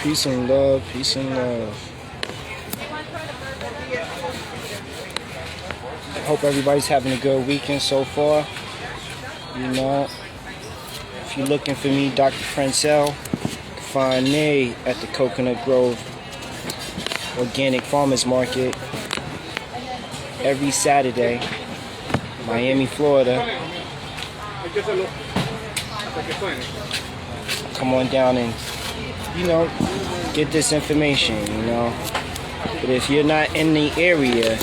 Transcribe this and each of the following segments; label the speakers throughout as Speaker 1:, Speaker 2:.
Speaker 1: Peace and love, peace and love. Hope everybody's having a good weekend so far. You know, if you're looking for me, Dr. Francel, find me at the Coconut Grove Organic Farmers Market every Saturday, Miami, Florida. Come on down and, you know, get this information, you know. But if you're not in the area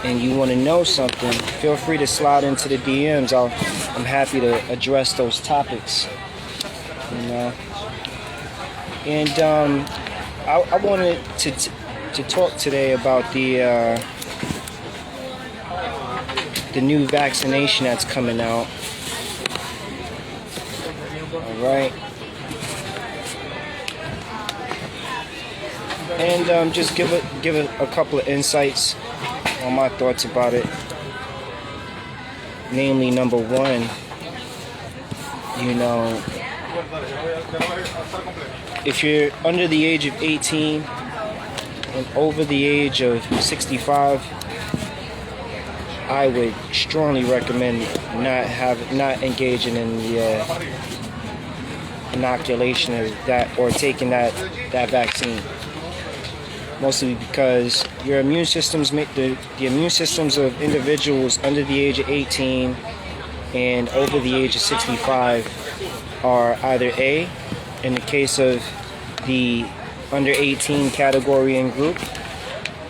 Speaker 1: and you want to know something, feel free to slide into the DMs. I'm happy to address those topics, you know. And I wanted to talk today about the new vaccination that's coming out. All right. And just give a couple of insights on my thoughts about it. Namely, number one, you know, if you're under the age of 18 and over the age of 65, I would strongly recommend not engaging in the inoculation of that or taking that vaccine. Mostly because your immune systems the immune systems of individuals under the age of 18 and over the age of 65 are either A, in the case of the under 18 category and group,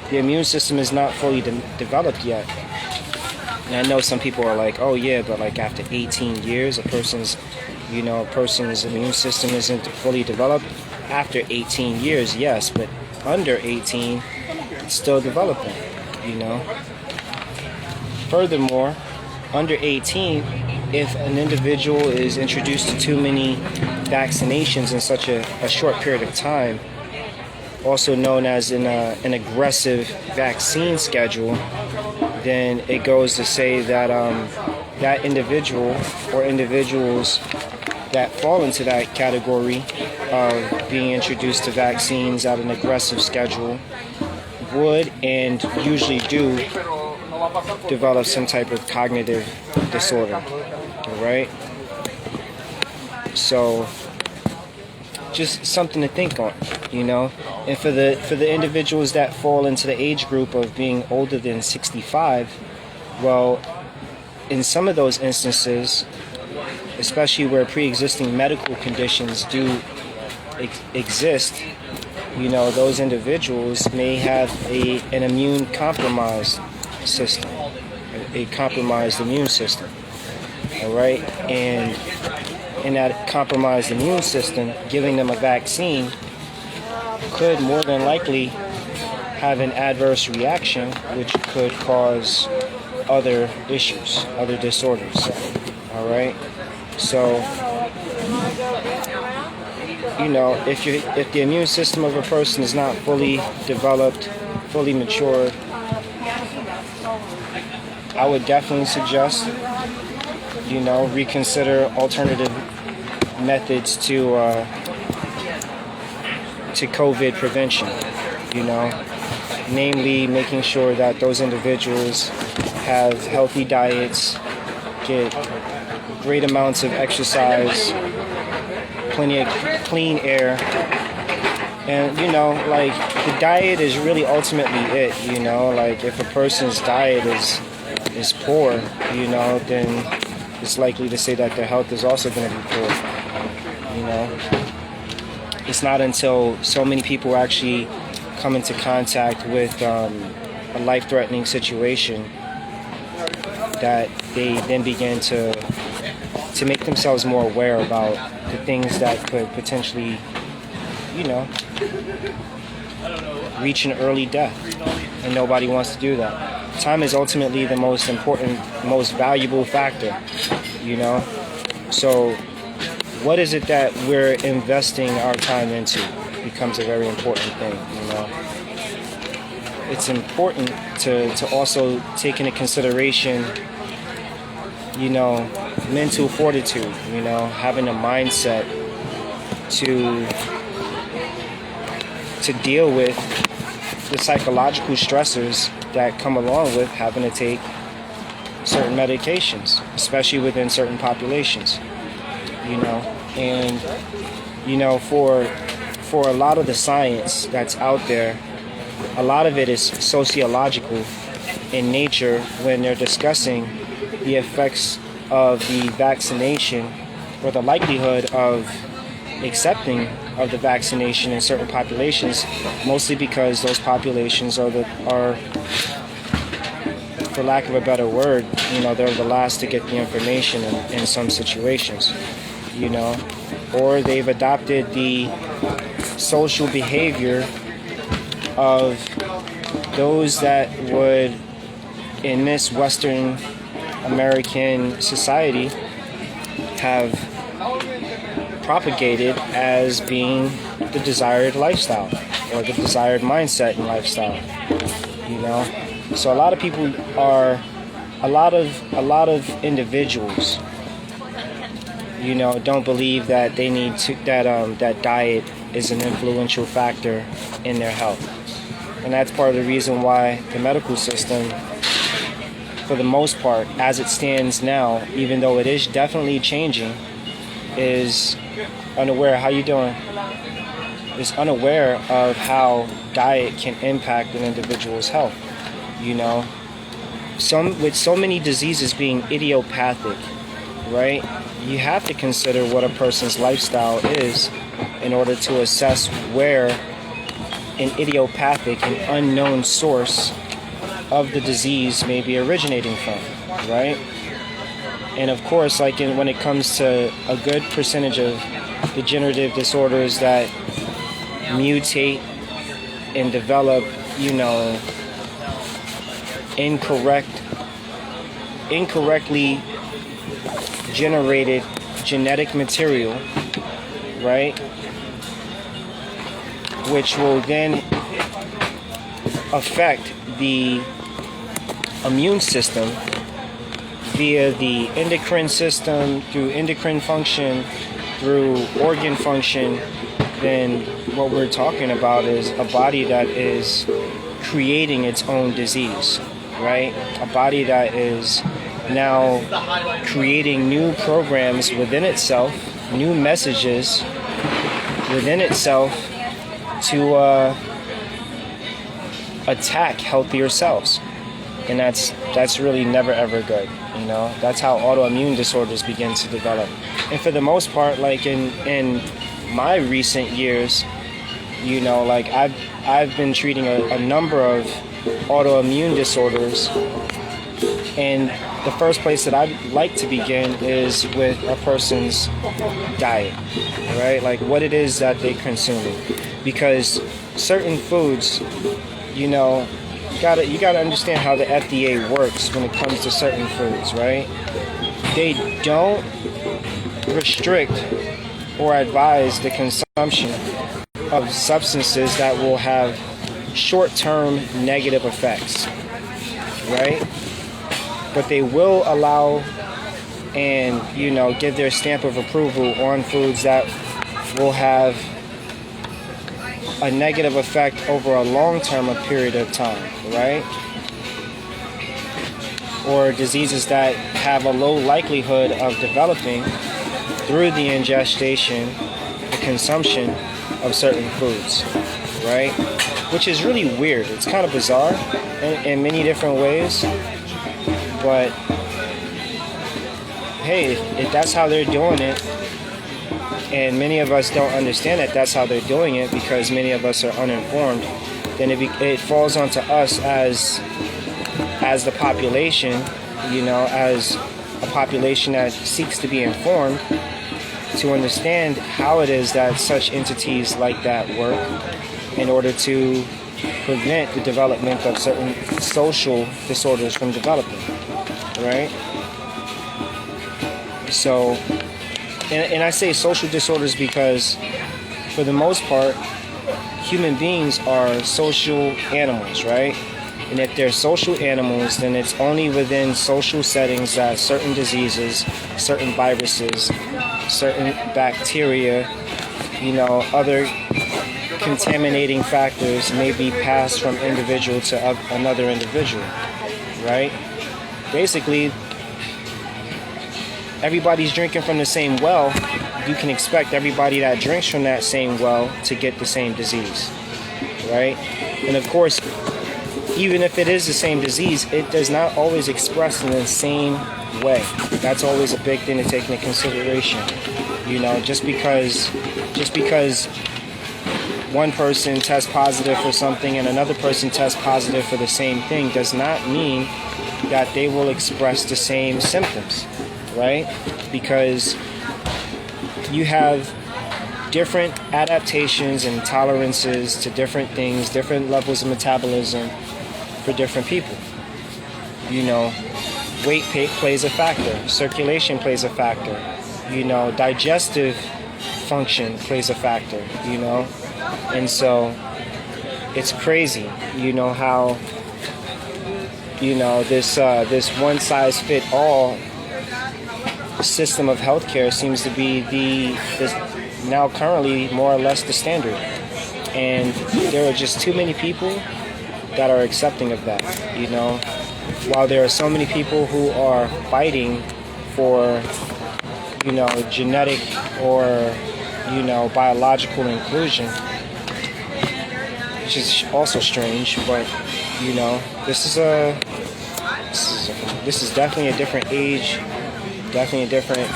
Speaker 1: the immune system is not fully developed yet. And I know some people are like, oh yeah, but like after 18 years, a person's immune system isn't fully developed. After 18 years, yes, but under 18, it's still developing, you know. Furthermore, under 18, if an individual is introduced to too many vaccinations in such a short period of time, also known as an aggressive vaccine schedule, then it goes to say that that individual or individuals that fall into that category of being introduced to vaccines at an aggressive schedule would and usually do develop some type of cognitive disorder, all right? So just something to think on, you know. And for the individuals that fall into the age group of being older than 65, well, in some of those instances, especially where pre-existing medical conditions do exist, you know, those individuals may have an immune compromised system, a compromised immune system, all right? And in that compromised immune system, giving them a vaccine could more than likely have an adverse reaction, which could cause other issues, other disorders, all right? So, you know, if the immune system of a person is not fully developed, fully matured, I would definitely suggest, you know, reconsider alternative methods to COVID prevention, you know, namely making sure that those individuals have healthy diets, get great amounts of exercise, plenty of clean air, and, you know, like, the diet is really ultimately it, you know. Like, if a person's diet is poor, you know, then it's likely to say that their health is also going to be poor, you know. It's not until so many people actually come into contact with a life-threatening situation that they then begin to make themselves more aware about the things that could potentially, you know, reach an early death. And nobody wants to do that. Time is ultimately the most important, most valuable factor, you know. So what is it that we're investing our time into becomes a very important thing, you know. It's important to also take into consideration, you know, mental fortitude, you know, having a mindset to deal with the psychological stressors that come along with having to take certain medications, especially within certain populations, you know. And you know, for a lot of the science that's out there, a lot of it is sociological in nature when they're discussing the effects of the vaccination or the likelihood of accepting of the vaccination in certain populations, mostly because those populations are, for lack of a better word, you know, they're the last to get the information in some situations, you know, or they've adopted the social behavior of those that would, in this Western American society, have propagated as being the desired lifestyle or the desired mindset and lifestyle, you know. So a lot of people are, a lot of individuals, you know, don't believe that they need to, that diet is an influential factor in their health. And that's part of the reason why the medical system, for the most part, as it stands now, even though it is definitely changing, is unaware. How you doing? Is unaware of how diet can impact an individual's health. You know, with so many diseases being idiopathic, right? You have to consider what a person's lifestyle is in order to assess where an idiopathic and unknown source of the disease may be originating from, right? And of course, like when it comes to a good percentage of degenerative disorders that mutate and develop, you know, incorrectly generated genetic material, right? Which will then affect the immune system via the endocrine system, through endocrine function, through organ function. Then what we're talking about is a body that is creating its own disease, right? A body that is now creating new programs within itself, new messages within itself to attack healthier cells. And that's really never ever good, you know. That's how autoimmune disorders begin to develop. And for the most part, like in my recent years, you know, like I've been treating a number of autoimmune disorders, and the first place that I'd like to begin is with a person's diet, right? Like what it is that they consume, because certain foods, you know, you gotta understand how the FDA works when it comes to certain foods, right? They don't restrict or advise the consumption of substances that will have short-term negative effects, right? But they will allow and, you know, give their stamp of approval on foods that will have a negative effect over a long-term period of time, right? Or diseases that have a low likelihood of developing through the ingestion, the consumption of certain foods, right? Which is really weird. It's kind of bizarre in many different ways. But hey, if that's how they're doing it, and many of us don't understand that that's how they're doing it because many of us are uninformed, then it falls onto us as the population, you know, as a population that seeks to be informed, to understand how it is that such entities like that work in order to prevent the development of certain social disorders from developing, right? So, and I say social disorders because for the most part, human beings are social animals, right? And if they're social animals, then it's only within social settings that certain diseases, certain viruses, certain bacteria, other contaminating factors may be passed from individual to another individual, right? Basically, everybody's drinking from the same well. You can expect everybody that drinks from that same well to get the same disease, right? And of course, even if it is the same disease, it does not always express in the same way. That's always a big thing to take into consideration. Just because one person tests positive for something and another person tests positive for the same thing does not mean that they will express the same symptoms, right? Because you have different adaptations and tolerances to different things, different levels of metabolism for different people. Weight plays a factor, circulation plays a factor, digestive function plays a factor, and so it's crazy, how this one size fit all system of healthcare seems to be now currently more or less the standard, and there are just too many people that are accepting of that. While there are so many people who are fighting for genetic or biological inclusion, which is also strange, but this is definitely a different age, definitely a different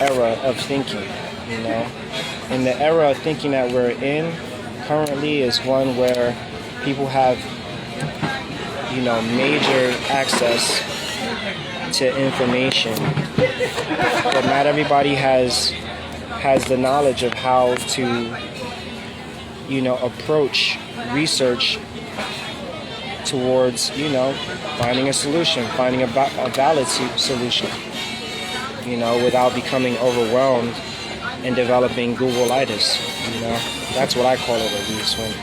Speaker 1: era of thinking, and the era of thinking that we're in currently is one where people have major access to information, but not everybody has the knowledge of how to approach research towards finding a solution, finding a valid solution, without becoming overwhelmed and developing Google-itis. That's what I call it, at least, when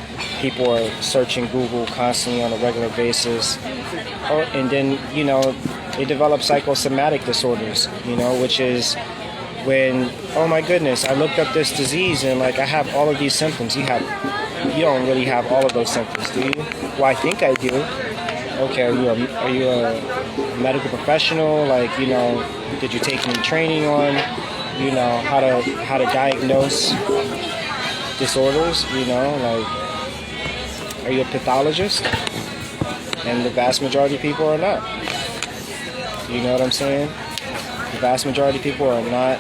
Speaker 1: people are searching Google constantly on a regular basis. And then, they develop psychosomatic disorders, which is when, oh my goodness, I looked up this disease and I have all of these symptoms. You don't really have all of those symptoms, do you? Well, I think I do. Okay, are you a medical professional? Did you take any training on, how to diagnose disorders? Are you a pathologist? And the vast majority of people are not. You know what I'm saying? The vast majority of people are not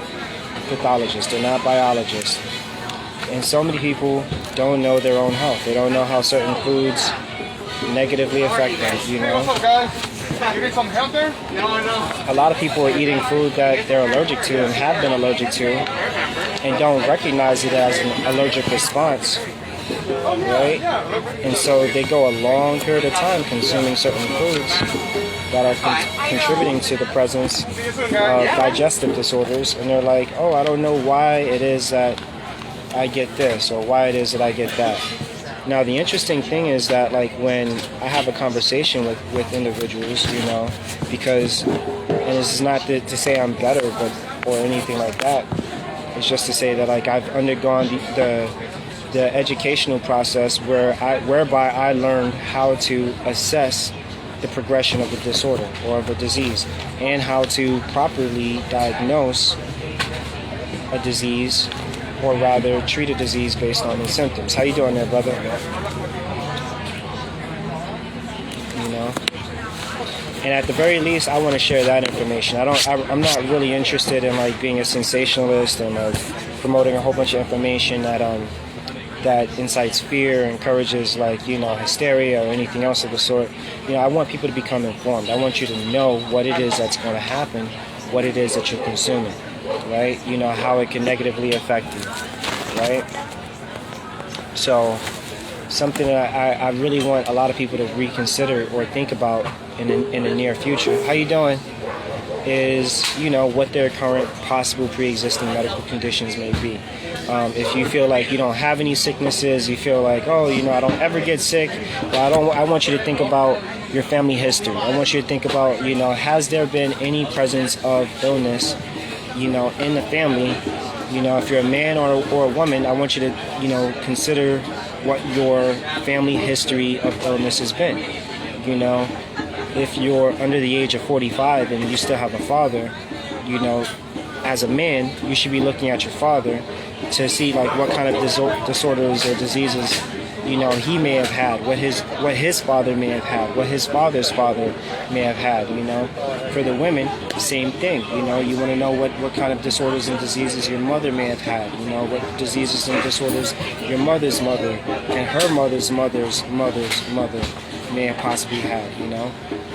Speaker 1: pathologists. They're not biologists. And so many people don't know their own health. They don't know how certain foods negatively affect them,
Speaker 2: What's up, guys? You need some help there?
Speaker 1: A lot of people are eating food that they're allergic to and have been allergic to and don't recognize it as an allergic response. Right? And so they go a long period of time consuming certain foods that are contributing to the presence of digestive disorders, and they're like, oh, I don't know why it is that I get this or why it is that I get that. Now, the interesting thing is that when I have a conversation with individuals, because, and this is not to say I'm better or anything like that, it's just to say that I've undergone the educational process whereby I learned how to assess the progression of a disorder or of a disease and how to properly diagnose a disease, or rather treat a disease based on the symptoms. How you doing there, brother? And at the very least, I want to share that information. I'm not really interested in being a sensationalist and promoting a whole bunch of information that incites fear, encourages hysteria or anything else of the sort. I want people to become informed. I want you to know what it is that's going to happen, what it is that you're consuming, right? How it can negatively affect you, right? So something that I really want a lot of people to reconsider or think about in the near future. How you doing? is, what their current possible pre-existing medical conditions may be. If you feel like you don't have any sicknesses, you feel like, oh, I don't ever get sick, well, I want you to think about your family history. I want you to think about, has there been any presence of illness, in the family? If you're a man or a woman, I want you to, consider what your family history of illness has been. If you're under the age of 45 and you still have a father, as a man, you should be looking at your father to see like what kind of disorders or diseases, he may have had, what his father may have had, what his father's father may have had. For the women, same thing. You want to know what kind of disorders and diseases your mother may have had. What diseases and disorders your mother's mother and her mother's mother's mother's mother may have possibly had.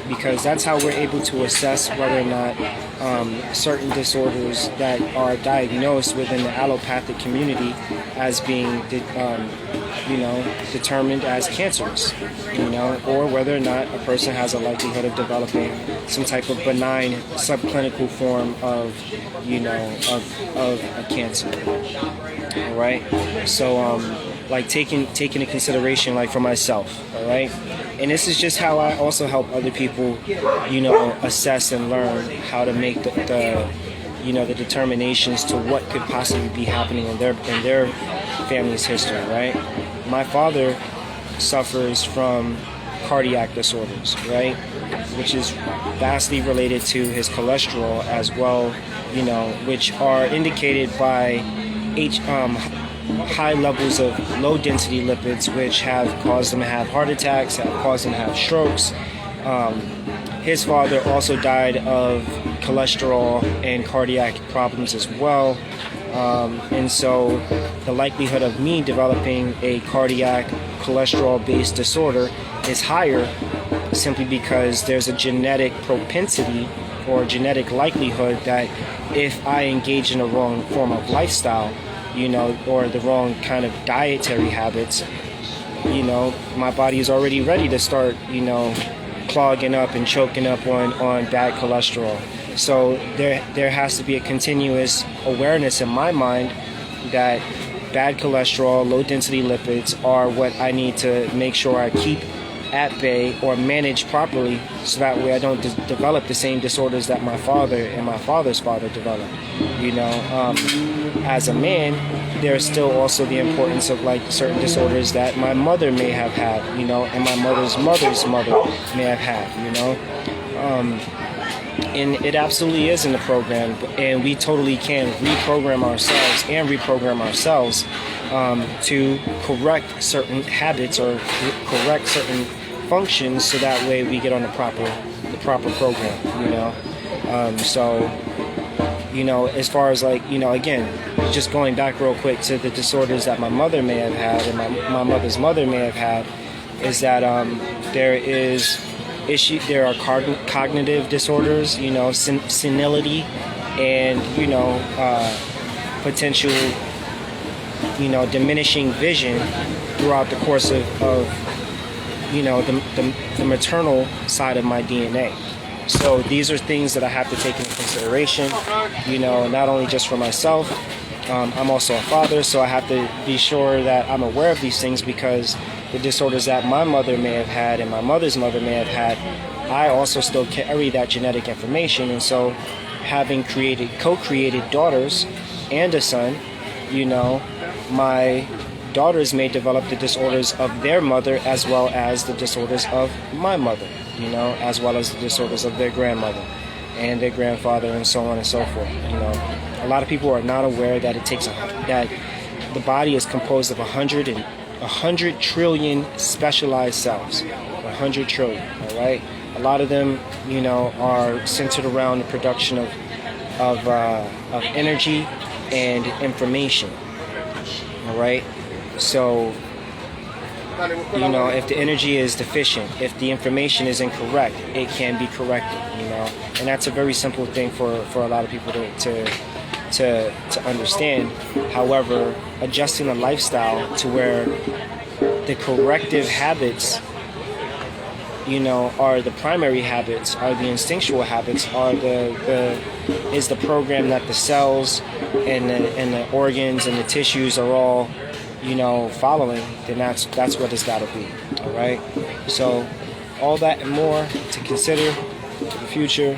Speaker 1: Because that's how we're able to assess whether or not certain disorders that are diagnosed within the allopathic community as being, determined as cancerous, or whether or not a person has a likelihood of developing some type of benign subclinical form of, of a cancer. All right. So, taking into consideration, like for myself, all right. And this is just how I also help other people, assess and learn how to make the determinations to what could possibly be happening in their family's history, right? My father suffers from cardiac disorders, right? Which is vastly related to his cholesterol as well, which are indicated by high levels of low-density lipids, which have caused them to have heart attacks, have caused them to have strokes. His father also died of cholesterol and cardiac problems as well. And so the likelihood of me developing a cardiac cholesterol-based disorder is higher simply because there's a genetic propensity or genetic likelihood that if I engage in a wrong form of lifestyle, or the wrong kind of dietary habits, my body is already ready to start, clogging up and choking up on bad cholesterol. So there has to be a continuous awareness in my mind that bad cholesterol, low density lipids are what I need to make sure I keep at bay or manage properly, so that way I don't develop the same disorders that my father and my father's father developed. As a man, there's still also the importance of like certain disorders that my mother may have had, and my mother's mother's mother may have had, and it absolutely is in the program, and we totally can reprogram ourselves to correct certain habits or correct certain functions, so that way we get on the proper program. As far as like, again, just going back real quick to the disorders that my mother may have had and my mother's mother may have had, is that there are cognitive disorders, senility, and potential diminishing vision throughout the course of the maternal side of my DNA. So these are things that I have to take into consideration, not only just for myself. I'm also a father, so I have to be sure that I'm aware of these things, because the disorders that my mother may have had and my mother's mother may have had, I also still carry that genetic information. And so having co-created daughters and a son, my daughters may develop the disorders of their mother as well as the disorders of my mother, as well as the disorders of their grandmother and their grandfather, and so on and so forth. A lot of people are not aware that that the body is composed of 100 trillion specialized cells. 100 trillion, all right? A lot of them, are centered around the production of energy and information, all right? So, if the energy is deficient, if the information is incorrect, it can be corrected, and that's a very simple thing for a lot of people to understand. However, adjusting the lifestyle to where the corrective habits are the primary habits, are the instinctual habits, are is the program that the cells and the organs and the tissues are all, following, then that's what it's got to be. All right. So all that and more to consider for the future.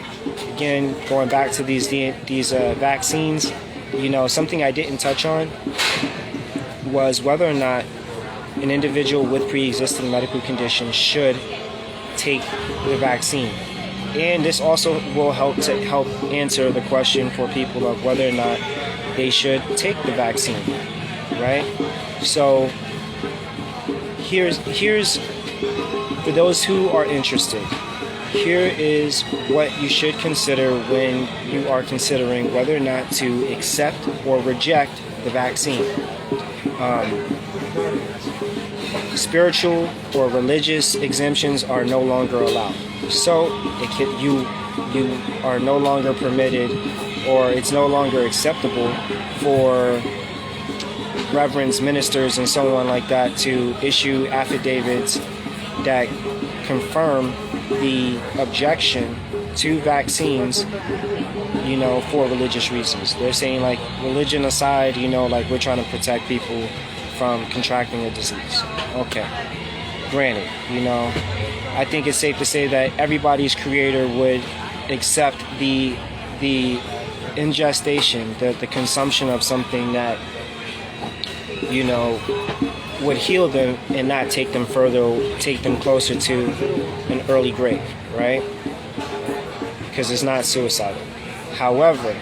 Speaker 1: Again, going back to these vaccines, something I didn't touch on was whether or not an individual with pre-existing medical conditions should take the vaccine. And this also will help answer the question for people of whether or not they should take the vaccine, right? So here's for those who are interested, here is what you should consider when you are considering whether or not to accept or reject the vaccine. Spiritual or religious exemptions are no longer allowed. So you are no longer permitted, or it's no longer acceptable for reverends, ministers, and so on like that to issue affidavits that confirm the objection to vaccines, for religious reasons. They're saying, like, religion aside, like, we're trying to protect people from contracting a disease. Okay. Granted, I think it's safe to say that everybody's creator would accept the ingestation, the consumption of something that, would heal them and not take them closer to an early grave, right? Because it's not suicidal. However,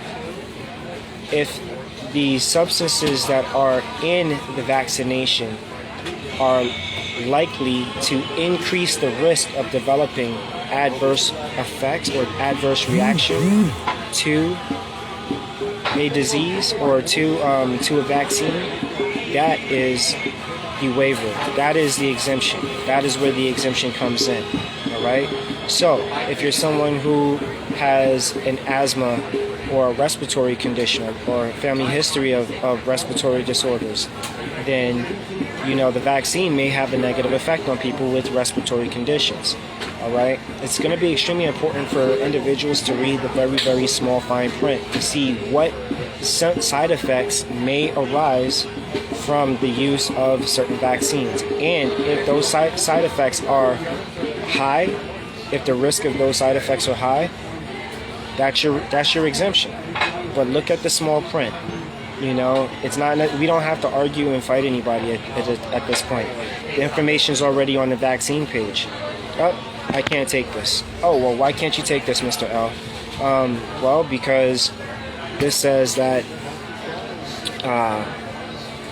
Speaker 1: if the substances that are in the vaccination are likely to increase the risk of developing adverse effects or adverse reaction to a disease or to a vaccine, that is the waiver. That is the exemption. That is where the exemption comes in. All right. So if you're someone who has an asthma or a respiratory condition or a family history of respiratory disorders, then the vaccine may have a negative effect on people with respiratory conditions. All right. It's going to be extremely important for individuals to read the very, very small fine print to see what side effects may arise from the use of certain vaccines. And if those side effects are high, if the risk of those side effects are high, that's your exemption. But look at the small print. It's not. We don't have to argue and fight anybody at this point. The information is already on the vaccine page. Oh, I can't take this. Oh, well, why can't you take this, Mr. L? Well, because this says that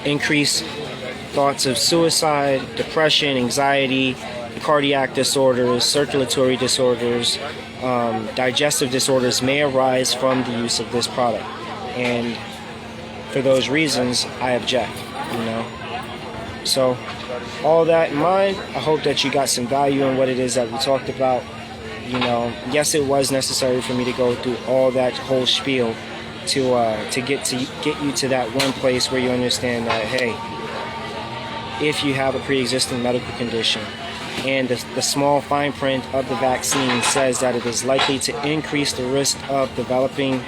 Speaker 1: increased thoughts of suicide, depression, anxiety, cardiac disorders, circulatory disorders, digestive disorders may arise from the use of this product. And for those reasons, I object, So, all that in mind, I hope that you got some value in what it is that we talked about. Yes, it was necessary for me to go through all that whole spiel to get you to that one place where you understand that, hey, if you have a pre-existing medical condition and the small fine print of the vaccine says that it is likely to increase the risk of developing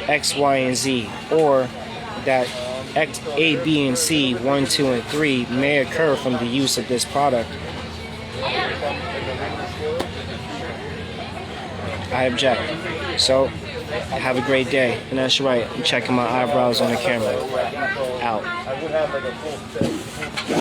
Speaker 1: X, Y, and Z, or that X, A, B, and C, 1, 2, and 3 may occur from the use of this product, I object. So, have a great day. And that's right, I'm checking my eyebrows on the camera. Out.